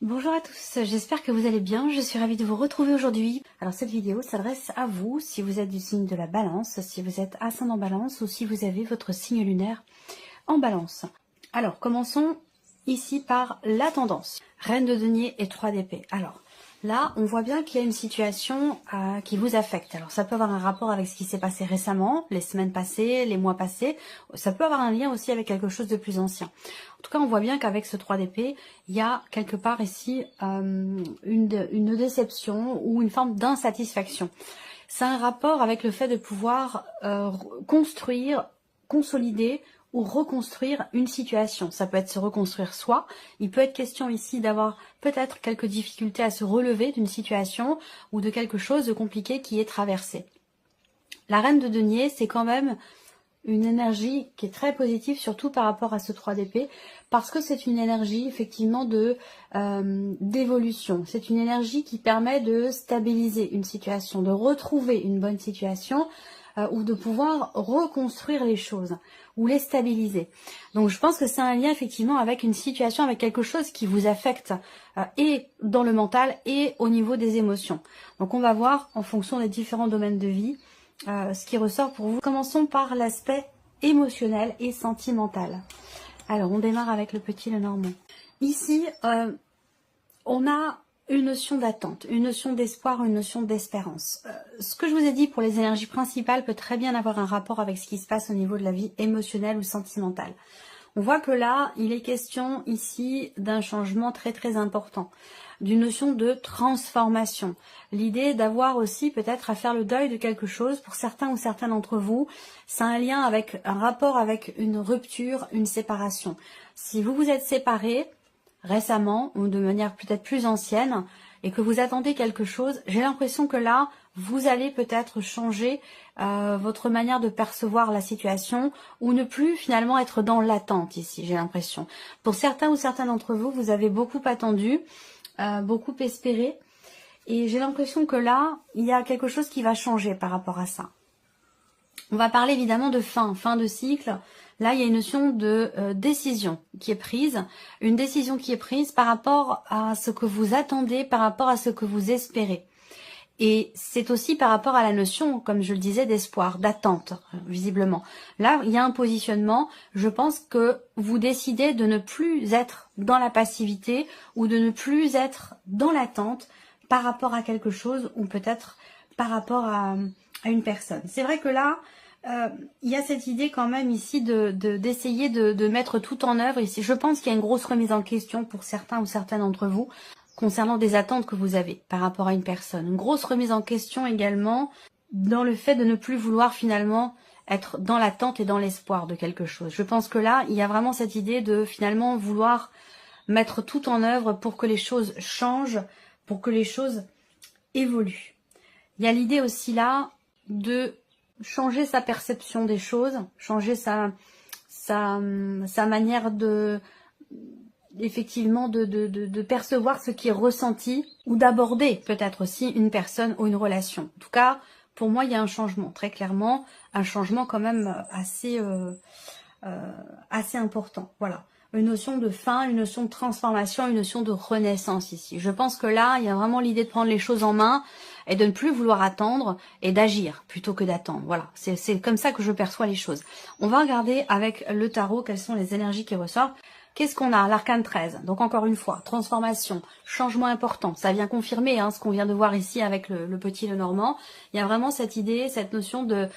Bonjour à tous, j'espère que vous allez bien, je suis ravie de vous retrouver aujourd'hui. Alors cette vidéo s'adresse à vous, si vous êtes du signe de la balance, si vous êtes ascendant balance ou si vous avez votre signe lunaire en balance. Alors commençons ici par la tendance. Reine de denier et 3 d'épée. Alors là on voit bien qu'il y a une situation qui vous affecte. Alors ça peut avoir un rapport avec ce qui s'est passé récemment, les semaines passées, les mois passés. Ça peut avoir un lien aussi avec quelque chose de plus ancien. En tout cas, on voit bien qu'avec ce 3 d'épée, il y a quelque part ici une déception ou une forme d'insatisfaction. C'est un rapport avec le fait de pouvoir construire, consolider ou reconstruire une situation. Ça peut être se reconstruire soi. Il peut être question ici d'avoir peut-être quelques difficultés à se relever d'une situation ou de quelque chose de compliqué qui est traversé. La reine de denier, c'est quand même une énergie qui est très positive, surtout par rapport à ce 3 d'épée, parce que c'est une énergie effectivement d'évolution. C'est une énergie qui permet de stabiliser une situation, de retrouver une bonne situation ou de pouvoir reconstruire les choses ou les stabiliser. Donc je pense que c'est un lien effectivement avec une situation, avec quelque chose qui vous affecte et dans le mental et au niveau des émotions. Donc on va voir en fonction des différents domaines de vie ce qui ressort pour vous. Commençons par l'aspect émotionnel et sentimental. Alors, on démarre avec le petit Lenormand. Ici, on a une notion d'attente, une notion d'espoir, une notion d'espérance. Ce que je vous ai dit pour les énergies principales peut très bien avoir un rapport avec ce qui se passe au niveau de la vie émotionnelle ou sentimentale. On voit que là, il est question ici d'un changement très très important, d'une notion de transformation. L'idée d'avoir aussi peut-être à faire le deuil de quelque chose, pour certains ou certaines d'entre vous, c'est un lien avec un rapport avec une rupture, une séparation. Si vous vous êtes séparés récemment ou de manière peut-être plus ancienne et que vous attendez quelque chose, j'ai l'impression que là, vous allez peut-être changer votre manière de percevoir la situation ou ne plus finalement être dans l'attente ici, j'ai l'impression. Pour certains ou certaines d'entre vous, vous avez beaucoup attendu, beaucoup espéré et j'ai l'impression que là, il y a quelque chose qui va changer par rapport à ça. On va parler évidemment de fin de cycle. Là, il y a une notion de décision qui est prise, une décision qui est prise par rapport à ce que vous attendez, par rapport à ce que vous espérez. Et c'est aussi par rapport à la notion, comme je le disais, d'espoir, d'attente, visiblement. Là, il y a un positionnement. Je pense que vous décidez de ne plus être dans la passivité ou de ne plus être dans l'attente par rapport à quelque chose ou peut-être par rapport à une personne. C'est vrai que là, il y a cette idée quand même ici d'essayer de mettre tout en œuvre. Ici, je pense qu'il y a une grosse remise en question pour certains ou certaines d'entre vous concernant des attentes que vous avez par rapport à une personne. Une grosse remise en question également dans le fait de ne plus vouloir finalement être dans l'attente et dans l'espoir de quelque chose. Je pense que là, il y a vraiment cette idée de finalement vouloir mettre tout en œuvre pour que les choses changent, pour que les choses évoluent. Il y a l'idée aussi là de changer sa perception des choses, changer sa manière effectivement de percevoir ce qui est ressenti ou d'aborder peut-être aussi une personne ou une relation. En tout cas, pour moi, il y a un changement, très clairement, un changement quand même assez important. Voilà, une notion de fin, une notion de transformation, une notion de renaissance ici. Je pense que là, il y a vraiment l'idée de prendre les choses en main et de ne plus vouloir attendre et d'agir plutôt que d'attendre. Voilà, c'est comme ça que je perçois les choses. On va regarder avec le tarot quelles sont les énergies qui ressortent. Qu'est-ce qu'on a? L'arcane 13. Donc encore une fois, transformation, changement important. Ça vient confirmer ce qu'on vient de voir ici avec le petit Lenormand. Il y a vraiment cette idée, cette notion de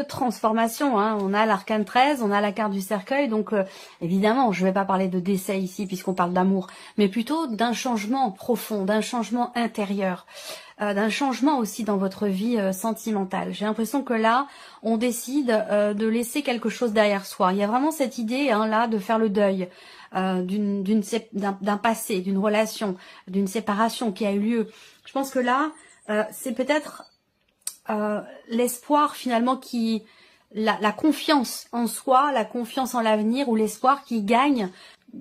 transformation. On a l'arcane 13, on a la carte du cercueil. Donc évidemment, je ne vais pas parler de décès ici puisqu'on parle d'amour, mais plutôt d'un changement profond, d'un changement intérieur. D'un changement aussi dans votre vie sentimentale. J'ai l'impression que là, on décide de laisser quelque chose derrière soi. Il y a vraiment cette idée là de faire le deuil d'un passé, d'une relation, d'une séparation qui a eu lieu. Je pense que là, c'est peut-être l'espoir finalement la confiance en soi, la confiance en l'avenir ou l'espoir qui gagne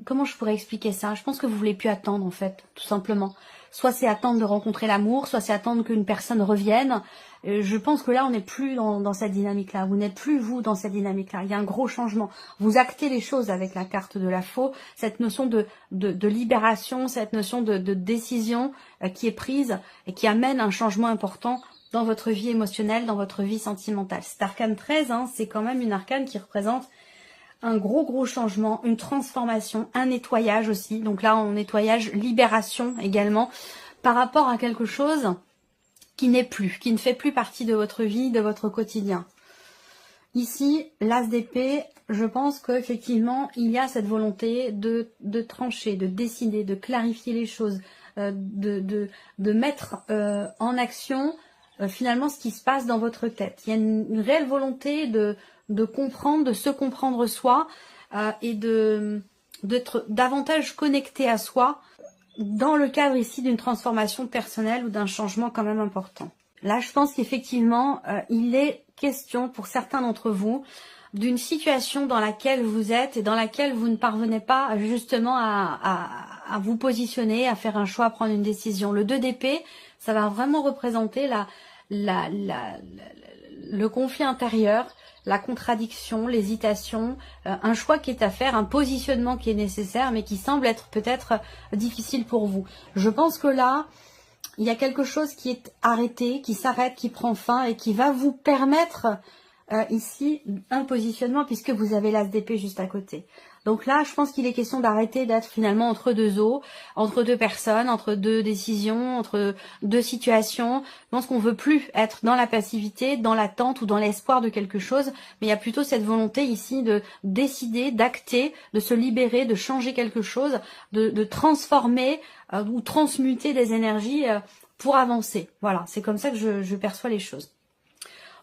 comment je pourrais expliquer ça? Je pense que vous voulez plus attendre en fait, tout simplement. Soit c'est attendre de rencontrer l'amour, soit c'est attendre qu'une personne revienne. Je pense que là, on n'est plus dans cette dynamique-là. Vous n'êtes plus, vous, dans cette dynamique-là. Il y a un gros changement. Vous actez les choses avec la carte de la faux. Cette notion de libération, cette notion de décision qui est prise et qui amène un changement important dans votre vie émotionnelle, dans votre vie sentimentale. Cet arcane 13, hein, c'est quand même une arcane qui représente un gros changement, une transformation, un nettoyage aussi. Donc là, on nettoyage, libération également, par rapport à quelque chose qui n'est plus, qui ne fait plus partie de votre vie, de votre quotidien. Ici, l'as d'épée, je pense qu'effectivement, il y a cette volonté de trancher, de décider, de clarifier les choses, de mettre en action finalement ce qui se passe dans votre tête. Il y a une réelle volonté de comprendre, de se comprendre soi et d'être davantage connecté à soi dans le cadre ici d'une transformation personnelle ou d'un changement quand même important. Là, je pense qu'effectivement, il est question pour certains d'entre vous d'une situation dans laquelle vous êtes et dans laquelle vous ne parvenez pas justement à vous positionner, à faire un choix, à prendre une décision. Le 2 d'épée, ça va vraiment représenter le conflit intérieur, la contradiction, l'hésitation, un choix qui est à faire, un positionnement qui est nécessaire, mais qui semble être peut-être difficile pour vous. Je pense que là, il y a quelque chose qui est arrêté, qui s'arrête, qui prend fin et qui va vous permettre ici un positionnement puisque vous avez l'as d'épée juste à côté. Donc là, je pense qu'il est question d'arrêter d'être finalement entre deux eaux, entre deux personnes, entre deux décisions, entre deux situations. Je pense qu'on veut plus être dans la passivité, dans l'attente ou dans l'espoir de quelque chose, mais il y a plutôt cette volonté ici de décider, d'acter, de se libérer, de changer quelque chose, de transformer ou transmuter des énergies pour avancer. Voilà, c'est comme ça que je perçois les choses.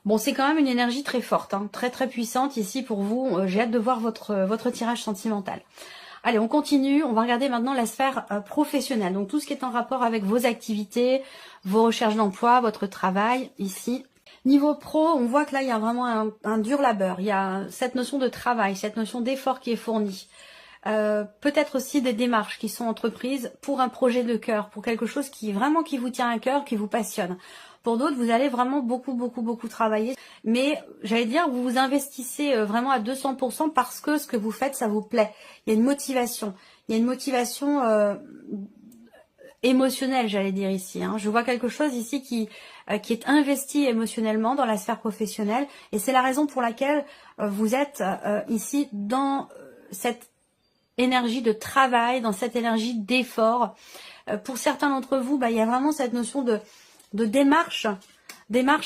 Bon, c'est quand même une énergie très forte, hein, très puissante ici pour vous. J'ai hâte de voir votre tirage sentimental. Allez, on continue. On va regarder maintenant la sphère professionnelle. Donc tout ce qui est en rapport avec vos activités, vos recherches d'emploi, votre travail ici. Niveau pro, on voit que là, il y a vraiment un dur labeur. Il y a cette notion de travail, cette notion d'effort qui est fournie. Peut-être aussi des démarches qui sont entreprises pour un projet de cœur, pour quelque chose qui vous tient à cœur, qui vous passionne. Pour d'autres, vous allez vraiment beaucoup travailler. Mais j'allais dire, vous vous investissez vraiment à 200% parce que ce que vous faites, ça vous plaît. Il y a une motivation. Il y a une motivation émotionnelle, j'allais dire ici. Hein. Je vois quelque chose ici qui est investi émotionnellement dans la sphère professionnelle. Et c'est la raison pour laquelle vous êtes ici dans cette énergie de travail, dans cette énergie d'effort. Pour certains d'entre vous, il y a vraiment cette notion de démarche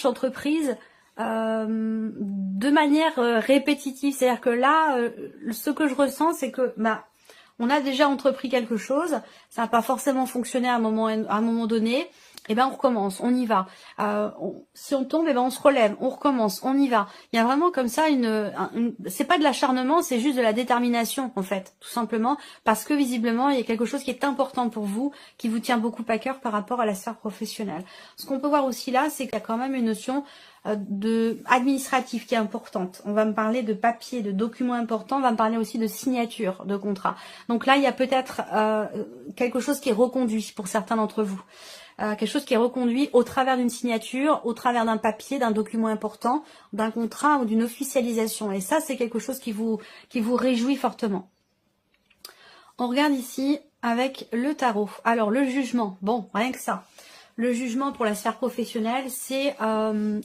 entreprise de manière répétitive. C'est-à-dire que là, ce que je ressens, c'est que on a déjà entrepris quelque chose, ça n'a pas forcément fonctionné à un moment donné, et ben on recommence, on y va. Si on tombe, et ben on se relève, on recommence, on y va. Il y a vraiment comme ça c'est pas de l'acharnement, c'est juste de la détermination en fait, tout simplement, parce que visiblement il y a quelque chose qui est important pour vous, qui vous tient beaucoup à cœur par rapport à la sphère professionnelle. Ce qu'on peut voir aussi là, c'est qu'il y a quand même une notion administrative qui est importante. On va me parler de papiers, de documents importants, on va me parler aussi de signature de contrat. Donc là, il y a peut-être quelque chose qui est reconduit pour certains d'entre vous. Quelque chose qui est reconduit au travers d'une signature, au travers d'un papier, d'un document important, d'un contrat ou d'une officialisation. Et ça, c'est quelque chose qui vous réjouit fortement. On regarde ici avec le tarot. Alors, le jugement, bon, rien que ça. Le jugement pour la sphère professionnelle, c'est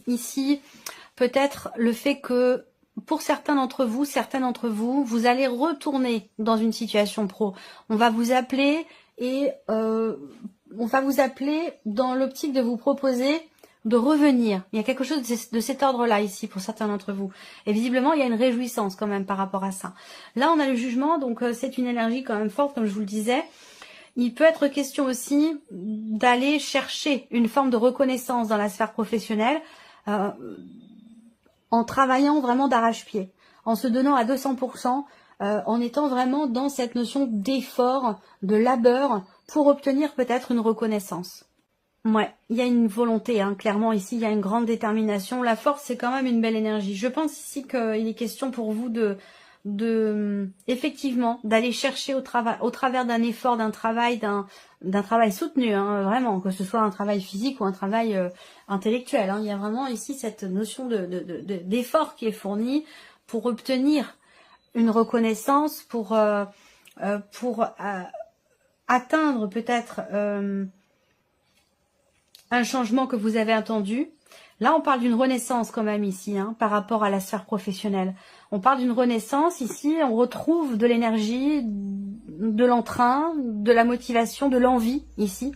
ici peut-être le fait que pour certains d'entre vous, vous allez retourner dans une situation pro. On va vous appeler et on va vous appeler dans l'optique de vous proposer de revenir. Il y a quelque chose de cet ordre-là ici pour certains d'entre vous. Et visiblement, il y a une réjouissance quand même par rapport à ça. Là, on a le jugement, donc c'est une énergie quand même forte, comme je vous le disais. Il peut être question aussi d'aller chercher une forme de reconnaissance dans la sphère professionnelle en travaillant vraiment d'arrache-pied, en se donnant à 200%, en étant vraiment dans cette notion d'effort, de labeur pour obtenir peut-être une reconnaissance. Ouais, il y a une volonté, hein, clairement ici, il y a une grande détermination. La force, c'est quand même une belle énergie. Je pense ici qu'il est question pour vous effectivement, d'aller chercher au travers d'un effort, d'un travail soutenu, hein, vraiment, que ce soit un travail physique ou un travail intellectuel. Hein. Il y a vraiment ici cette notion d'effort qui est fourni pour obtenir une reconnaissance, pour atteindre peut-être un changement que vous avez attendu. Là, on parle d'une renaissance quand même ici, hein, par rapport à la sphère professionnelle. On parle d'une renaissance ici, on retrouve de l'énergie, de l'entrain, de la motivation, de l'envie ici.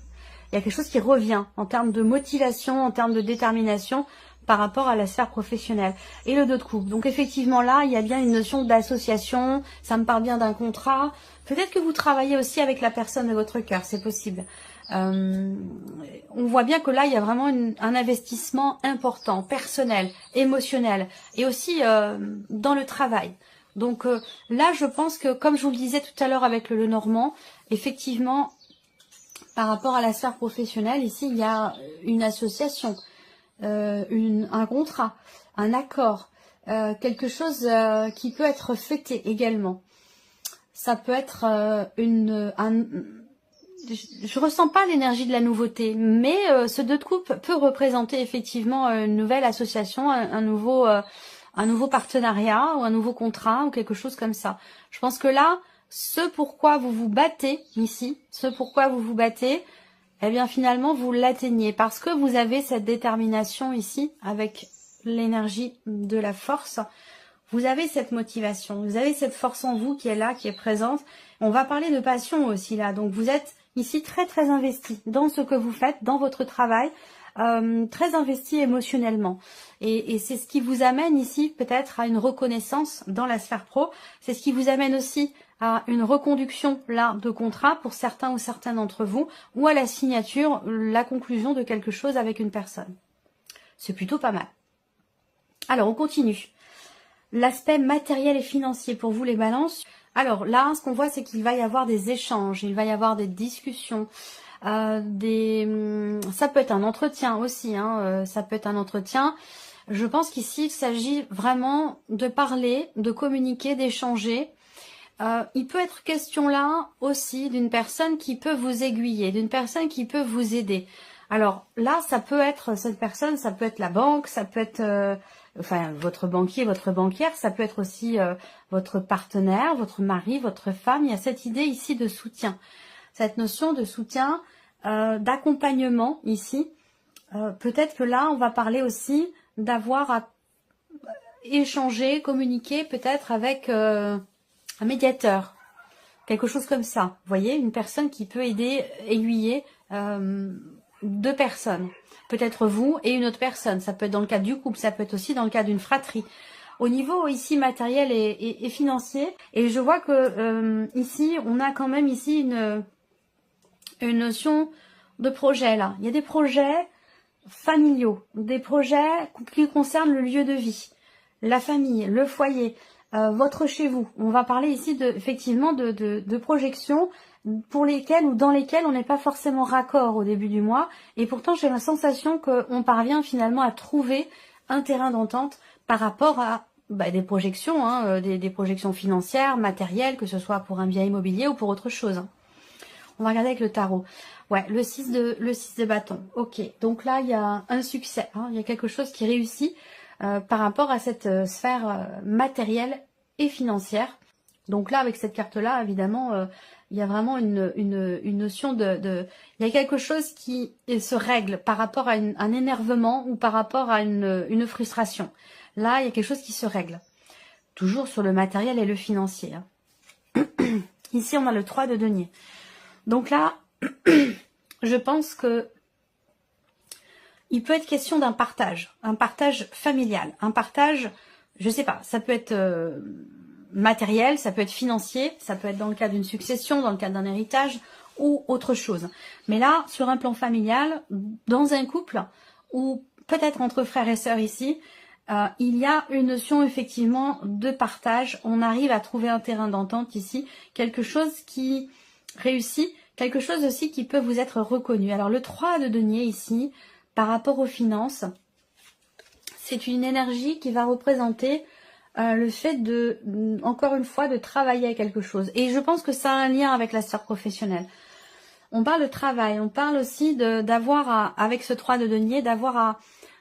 Il y a quelque chose qui revient en termes de motivation, en termes de détermination par rapport à la sphère professionnelle. Et le 2 de coupe. Donc effectivement là, il y a bien une notion d'association, ça me parle bien d'un contrat. Peut-être que vous travaillez aussi avec la personne de votre cœur, c'est possible. On voit bien que là, il y a vraiment un investissement important, personnel, émotionnel, et aussi dans le travail. Donc là, je pense que, comme je vous le disais tout à l'heure avec le Lenormand, effectivement, par rapport à la sphère professionnelle, ici, il y a une association, un contrat, un accord, quelque chose qui peut être fêté également. Ça peut être je ressens pas l'énergie de la nouveauté, mais ce 2 de coupe peut représenter effectivement une nouvelle association, un nouveau partenariat ou un nouveau contrat ou quelque chose comme ça. Je pense que là, ce pourquoi vous vous battez ici, eh bien finalement vous l'atteignez parce que vous avez cette détermination ici avec l'énergie de la force. Vous avez cette motivation, vous avez cette force en vous qui est là, qui est présente. On va parler de passion aussi là, donc vous êtes ici très très investi dans ce que vous faites, dans votre travail, très investi émotionnellement. Et c'est ce qui vous amène ici peut-être à une reconnaissance dans la sphère pro. C'est ce qui vous amène aussi à une reconduction là de contrat pour certains ou certaines d'entre vous, ou à la signature, la conclusion de quelque chose avec une personne. C'est plutôt pas mal. Alors on continue. L'aspect matériel et financier pour vous les balances. Alors là, ce qu'on voit, c'est qu'il va y avoir des échanges, il va y avoir des discussions, ça peut être un entretien aussi, hein, ça peut être un entretien. Je pense qu'ici, il s'agit vraiment de parler, de communiquer, d'échanger. Il peut être question là aussi d'une personne qui peut vous aiguiller, d'une personne qui peut vous aider. Alors là, ça peut être cette personne, ça peut être la banque, ça peut être enfin votre banquier, votre banquière, ça peut être aussi votre partenaire, votre mari, votre femme. Il y a cette idée ici de soutien, cette notion de soutien, d'accompagnement ici. Peut-être que là, on va parler aussi d'avoir à échanger, communiquer peut-être avec un médiateur, quelque chose comme ça. Vous voyez, une personne qui peut aider, aiguiller deux personnes. Peut-être vous et une autre personne. Ça peut être dans le cadre du couple, ça peut être aussi dans le cadre d'une fratrie. Au niveau ici matériel et financier, et je vois que ici, on a quand même ici une notion de projet là. Il y a des projets familiaux, des projets qui concernent le lieu de vie, la famille, le foyer, votre chez vous. On va parler ici effectivement de projections pour lesquelles ou dans lesquelles on n'est pas forcément raccord au début du mois. Et pourtant, j'ai la sensation qu'on parvient finalement à trouver un terrain d'entente par rapport à des projections, hein, des projections financières, matérielles, que ce soit pour un bien immobilier ou pour autre chose. On va regarder avec le tarot. Ouais, le 6 de bâton. Ok, donc là, il y a un succès. Hein, il y a quelque chose qui réussit par rapport à cette sphère matérielle et financière. Donc là, avec cette carte-là, évidemment, il y a vraiment une notion il y a quelque chose qui se règle par rapport à un énervement ou par rapport à une frustration. Là, il y a quelque chose qui se règle. Toujours sur le matériel et le financier. Hein. Ici, on a le 3 de denier. Donc là, je pense que il peut être question d'un partage, un partage familial, un partage, je sais pas, ça peut être matériel, ça peut être financier, ça peut être dans le cadre d'une succession, dans le cadre d'un héritage ou autre chose. Mais là, sur un plan familial, dans un couple ou peut-être entre frères et sœurs ici, il y a une notion effectivement de partage. On arrive à trouver un terrain d'entente ici, quelque chose qui réussit, quelque chose aussi qui peut vous être reconnu. Alors le 3 de denier ici, par rapport aux finances, c'est une énergie qui va représenter le fait de, encore une fois, de travailler à quelque chose. Et je pense que ça a un lien avec la sphère professionnelle. On parle de travail, on parle aussi d'avoir, avec ce 3 de denier, d'avoir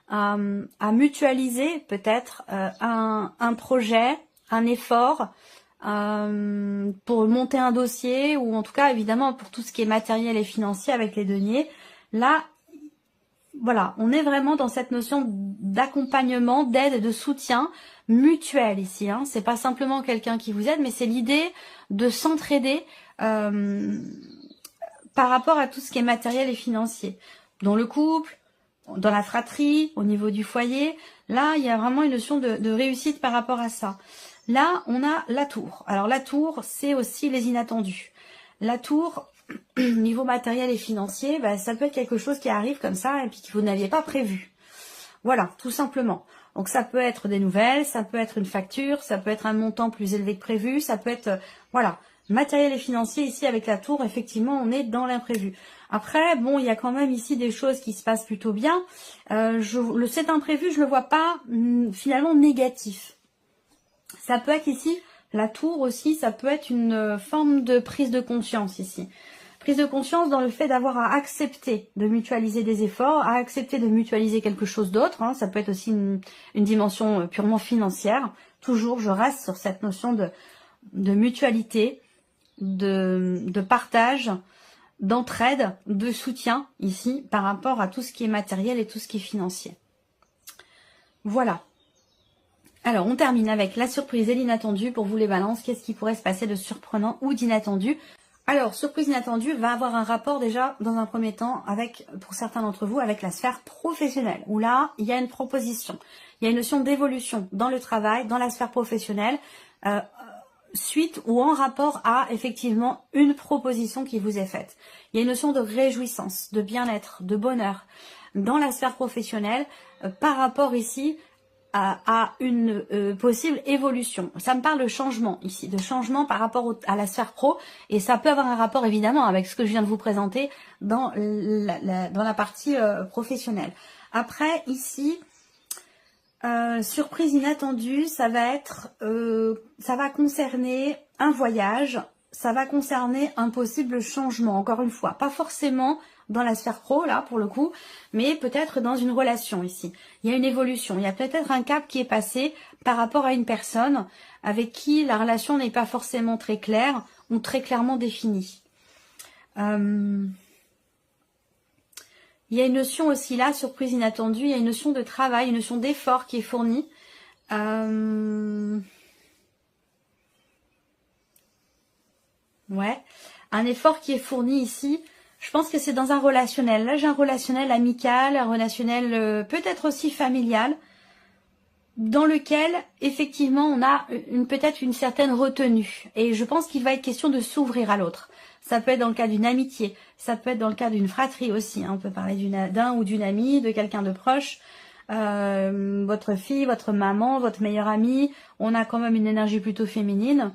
à mutualiser peut-être un projet, un effort pour monter un dossier, ou en tout cas évidemment pour tout ce qui est matériel et financier avec les deniers. Là, voilà, on est vraiment dans cette notion d'accompagnement, d'aide et de soutien mutuel ici. Hein. C'est pas simplement quelqu'un qui vous aide, mais c'est l'idée de s'entraider par rapport à tout ce qui est matériel et financier. Dans le couple, dans la fratrie, au niveau du foyer, là, il y a vraiment une notion de réussite par rapport à ça. Là, on a la tour. Alors la tour, c'est aussi les inattendus. La tour, niveau matériel et financier, bah, ça peut être quelque chose qui arrive comme ça et puis que vous n'aviez pas prévu. Voilà, tout simplement. Donc ça peut être des nouvelles, ça peut être une facture, ça peut être un montant plus élevé que prévu, ça peut être, voilà, matériel et financier. Ici avec la tour, effectivement, on est dans l'imprévu. Après, bon, il y a quand même ici des choses qui se passent plutôt bien. Cet imprévu, je le vois pas finalement négatif. Ça peut être ici, la tour aussi, ça peut être une forme de prise de conscience ici. Prise de conscience dans le fait d'avoir à accepter de mutualiser des efforts, à accepter de mutualiser quelque chose d'autre. Hein. Ça peut être aussi une dimension purement financière. Toujours, je reste sur cette notion de mutualité, de partage, d'entraide, de soutien ici par rapport à tout ce qui est matériel et tout ce qui est financier. Voilà. Alors, on termine avec la surprise et l'inattendu pour vous les balances. Qu'est-ce qui pourrait se passer de surprenant ou d'inattendu? Alors, surprise inattendue va avoir un rapport déjà, dans un premier temps, avec, pour certains d'entre vous, avec la sphère professionnelle, où là, il y a une proposition. Il y a une notion d'évolution dans le travail, dans la sphère professionnelle, suite ou en rapport à, effectivement, une proposition qui vous est faite. Il y a une notion de réjouissance, de bien-être, de bonheur dans la sphère professionnelle, par rapport ici à une possible évolution. Ça me parle de changement ici, de changement par rapport à la sphère pro, et ça peut avoir un rapport évidemment avec ce que je viens de vous présenter dans la partie professionnelle. Après ici, surprise inattendue, ça va concerner un voyage, ça va concerner un possible changement, encore une fois, pas forcément dans la sphère pro, là, pour le coup, mais peut-être dans une relation ici. Il y a une évolution, il y a peut-être un cap qui est passé par rapport à une personne avec qui la relation n'est pas forcément très claire ou très clairement définie. Il y a une notion aussi là, surprise inattendue, il y a une notion de travail, une notion d'effort qui est fournie. Ouais, un effort qui est fourni ici. Je pense que c'est dans un relationnel. Là, j'ai un relationnel amical, un relationnel peut-être aussi familial, dans lequel, effectivement, on a peut-être une certaine retenue. Et je pense qu'il va être question de s'ouvrir à l'autre. Ça peut être dans le cas d'une amitié, ça peut être dans le cas d'une fratrie aussi. Hein. On peut parler d'un ou d'une amie, de quelqu'un de proche. Votre fille, votre maman, votre meilleure amie. On a quand même une énergie plutôt féminine.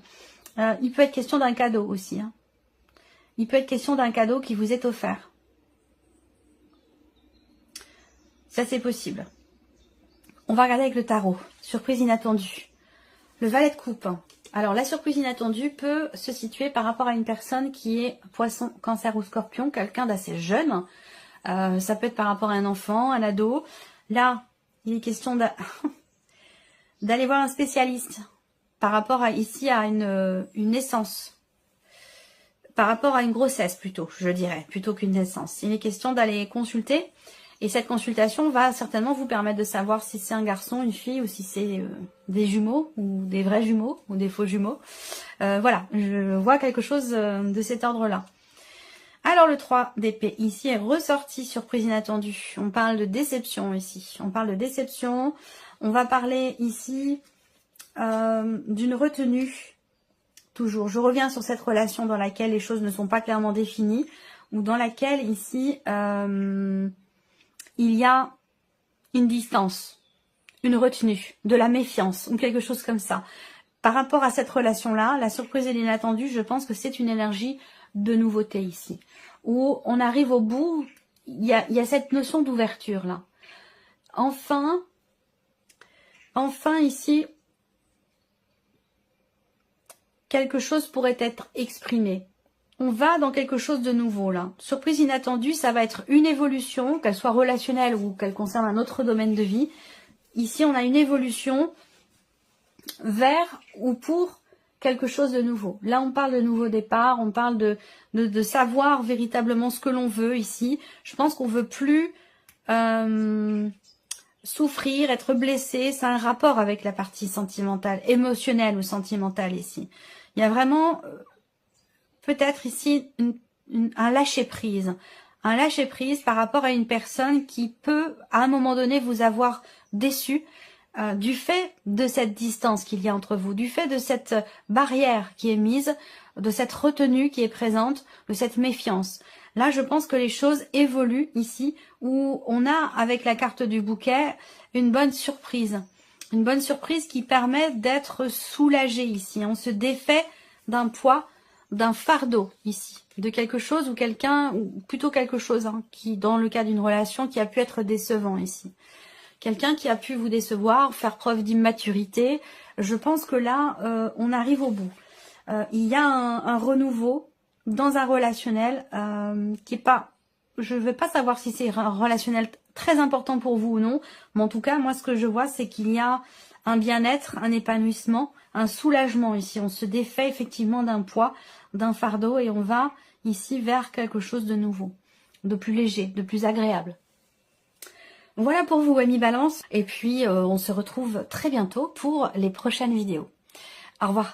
Il peut être question d'un cadeau aussi. Hein. Il peut être question d'un cadeau qui vous est offert. Ça, c'est possible. On va regarder avec le tarot. Surprise inattendue. Le valet de coupe. Alors, la surprise inattendue peut se situer par rapport à une personne qui est poisson, cancer ou scorpion, quelqu'un d'assez jeune. Ça peut être par rapport à un enfant, un ado. Là, il est question d'aller voir un spécialiste par rapport à ici à une naissance. Par rapport à une grossesse plutôt, je dirais, plutôt qu'une naissance. Il est question d'aller consulter. Et cette consultation va certainement vous permettre de savoir si c'est un garçon, une fille, ou si c'est des jumeaux, ou des vrais jumeaux, ou des faux jumeaux. Voilà, je vois quelque chose de cet ordre-là. Alors le 3 d'épée, ici, est ressorti, surprise inattendue. On parle de déception ici. On parle de déception. On va parler ici d'une retenue. Toujours, je reviens sur cette relation dans laquelle les choses ne sont pas clairement définies, ou dans laquelle ici, il y a une distance, une retenue, de la méfiance, ou quelque chose comme ça. Par rapport à cette relation-là, la surprise et l'inattendue, je pense que c'est une énergie de nouveauté ici, où on arrive au bout, il y a cette notion d'ouverture là. Enfin ici, quelque chose pourrait être exprimé. On va dans quelque chose de nouveau là. Surprise inattendue, ça va être une évolution, qu'elle soit relationnelle ou qu'elle concerne un autre domaine de vie. Ici, on a une évolution vers ou pour quelque chose de nouveau. Là, on parle de nouveau départ, on parle de savoir véritablement ce que l'on veut ici. Je pense qu'on veut plus souffrir, être blessé. C'est un rapport avec la partie sentimentale, émotionnelle ou sentimentale ici. Il y a vraiment peut-être ici un lâcher-prise. Un lâcher-prise par rapport à une personne qui peut, à un moment donné, vous avoir déçu du fait de cette distance qu'il y a entre vous, du fait de cette barrière qui est mise, de cette retenue qui est présente, de cette méfiance. Là, je pense que les choses évoluent ici, où on a, avec la carte du bouquet, une bonne surprise. Une bonne surprise qui permet d'être soulagé ici. On se défait d'un poids, d'un fardeau ici, de quelque chose ou quelqu'un, ou plutôt quelque chose qui, dans le cas d'une relation, qui a pu être décevant ici. Quelqu'un qui a pu vous décevoir, faire preuve d'immaturité. Je pense que là, on arrive au bout. Il y a un renouveau dans un relationnel qui est pas... Je ne vais pas savoir si c'est un relationnel très important pour vous ou non, mais en tout cas, moi, ce que je vois, c'est qu'il y a un bien-être, un épanouissement, un soulagement ici. On se défait effectivement d'un poids, d'un fardeau, et on va ici vers quelque chose de nouveau, de plus léger, de plus agréable. Voilà pour vous, amis Balance, et puis on se retrouve très bientôt pour les prochaines vidéos. Au revoir.